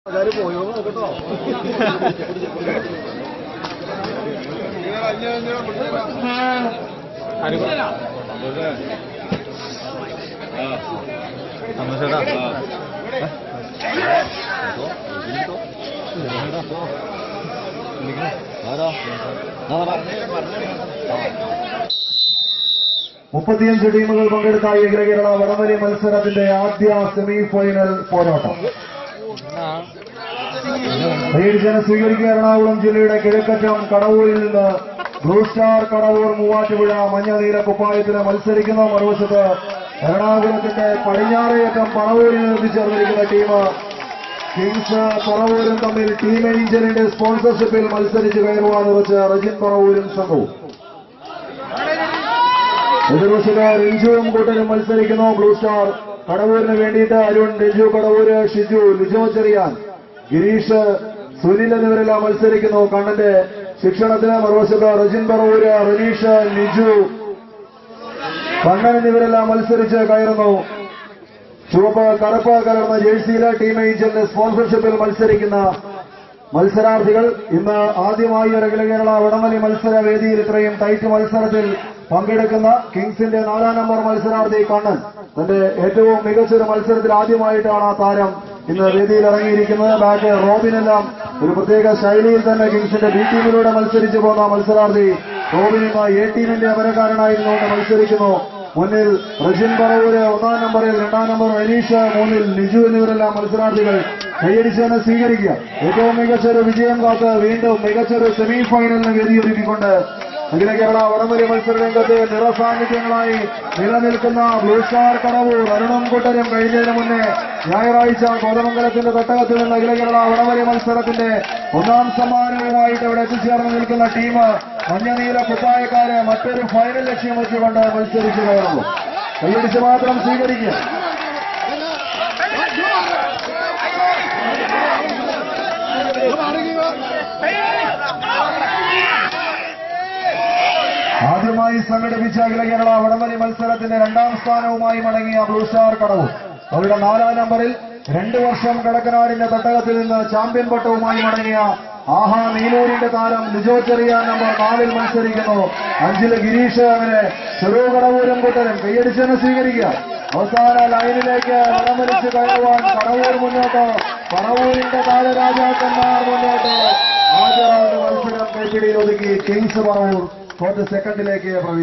പോയോ നോക്കട്ടോ. മുപ്പത്തിയഞ്ച് ടീമുകൾ പങ്കെടുത്ത അഖില കേരള വടംവലി മത്സരത്തിന്റെ ആദ്യ സെമി ഫൈനൽ പോരാട്ടം സ്വീകരിക്കുക. എറണാകുളം ജില്ലയുടെ കിഴക്കറ്റം കടവൂരിൽ നിന്ന് ബ്ലൂ സ്റ്റാർ കടവൂർ മൂവാറ്റുപുഴ മഞ്ഞ നീല കുപ്പായത്തിന് മത്സരിക്കുന്ന മറുവശത്ത് എറണാകുളത്തിന്റെ പടിഞ്ഞാറേയറ്റം പറവൂരിൽ എത്തിച്ചേർന്നിരിക്കുന്ന ടീം കിങ്സ് പറവൂരും തമ്മിൽ ടീം ഏഞ്ചലിന്റെ സ്പോൺസർഷിപ്പിൽ മത്സരിച്ച് കയറുവാൻ ഉറച്ച് റജിൻ പറവൂരും സംഘവും. എതിർവശത്ത് രഞ്ജുവും കൂട്ടരും മത്സരിക്കുന്നു. ബ്ലൂ സ്റ്റാർ കടവൂരിന് വേണ്ടിയിട്ട് അരുൺ, രഞ്ജു കടവൂര്, ഷിജു, ലിജോ ചെറിയാൻ, ഗിരീഷ്, സുനിൽ എന്നിവരെല്ലാം മത്സരിക്കുന്നു. കണ്ണന്റെ ശിക്ഷണത്തിന് മറുവശത്ത് റജിൻ പറവൂര്, റനീഷ്, നിജു, കണ്ണൻ എന്നിവരെല്ലാം മത്സരിച്ച് കയറുന്നു. ചുവപ്പ് കറുപ്പ് കലർന്ന ജേഴ്സിയിലെ ടീം ഏഞ്ചലിന്റെ സ്പോൺസർഷിപ്പിൽ മത്സരിക്കുന്ന മത്സരാർത്ഥികൾ ഇന്ന് ആദ്യമായി അഖില കേരള വടംവലി മത്സര വേദിയിൽ ഇത്രയും ടൈറ്റ് മത്സരത്തിൽ പങ്കെടുക്കുന്ന കിങ്സിന്റെ 4-ാം നമ്പർ മത്സരാർത്ഥി കണ്ണൻ തന്റെ ഏറ്റവും മികച്ചൊരു മത്സരത്തിൽ ആദ്യമായിട്ടാണ് ആ താരം ഇന്ന് വേദിയിൽ ഇറങ്ങിയിരിക്കുന്നത്. ബാക്ക് റോബിനെല്ലാം ഒരു പ്രത്യേക ശൈലിയിൽ തന്നെ കിങ്സിന്റെ ബി ടീമിലൂടെ മത്സരിച്ചു പോന്ന മത്സരാർത്ഥി റോബിൻ ഇന്ന് എ ടീമിന്റെ അമരക്കാരനായിരുന്നുകൊണ്ട് മത്സരിക്കുന്നു. മുന്നിൽ റജിൻ പറവൂര് 1-ാം നമ്പറിൽ, 2-ാം നമ്പർ അനീഷ്, 3-ൽ നിജു എന്നിവരെല്ലാം മത്സരാർത്ഥികൾ കൈയടിച്ച് തന്നെ സ്വീകരിക്കുക. ഏറ്റവും മികച്ചൊരു വിജയം കാത്ത് വീണ്ടും മികച്ചൊരു സെമി ഫൈനലിന് വേദിയൊരുക്കിക്കൊണ്ട് അഖില കേരള വടംവലി മത്സര രംഗത്ത് നിറസാന്നിധ്യങ്ങളായി നിലനിൽക്കുന്ന ബ്ലൂ സ്റ്റാർ കടവൂർ അരുണും കൂട്ടരും കഴിഞ്ഞതിന് മുന്നേ ഞായറാഴ്ച കോതമംഗലത്തിന്റെ തട്ടകത്തിൽ നിന്ന് അഖില കേരള വടംവലി മത്സരത്തിന്റെ 1-ാം സമ്മാനവുമായിട്ട് ഇവിടെ എത്തിച്ചേർന്ന് നിൽക്കുന്ന ടീം മഞ്ഞനീല കുപ്പായക്കാര് മറ്റൊരു ഫൈനൽ ലക്ഷ്യം വെച്ചുകൊണ്ട് മത്സരിച്ചു കയറുന്നു. കൈയടിച്ച് മാത്രം സ്വീകരിക്കുക. ആദ്യമായി സംഘടിപ്പിച്ച അഖില കേരള വടംവലി മത്സരത്തിന്റെ 2-ാം സ്ഥാനവുമായി മടങ്ങിയ ബ്ലൂ സ്റ്റാർ കടവൂർ അവരുടെ 4-ാം നമ്പറിൽ 2 വർഷം കടക്കനാടിന്റെ തട്ടകത്തിൽ നിന്ന് ചാമ്പ്യൻ പട്ടവുമായി മടങ്ങിയ ആഹാ നീലൂരിന്റെ താരം ലിജോ ചെറിയാൻ നമ്പർ 4-ൽ മത്സരിക്കുന്നു. 5-ല് ഗിരീഷ്, അങ്ങനെ ചെറു കടവൂരും കൂട്ടരും കൈയടിച്ചെന്ന് സ്വീകരിക്കുക. അവസാന ലൈനിലേക്ക് വടംവലിച്ച് കയറുവാൻ കടവൂർ മുന്നോട്ട്, പറവൂരിന്റെ താരരാജാക്കന്മാർ മുന്നോട്ട്. ആദ്യ റൗണ്ട് മത്സരം കൈപ്പിടിയിൽ ഒതുക്കി കിങ്സ് പറവൂർ 4th സെക്കൻഡിലേക്ക് പ്രവേശിച്ചു.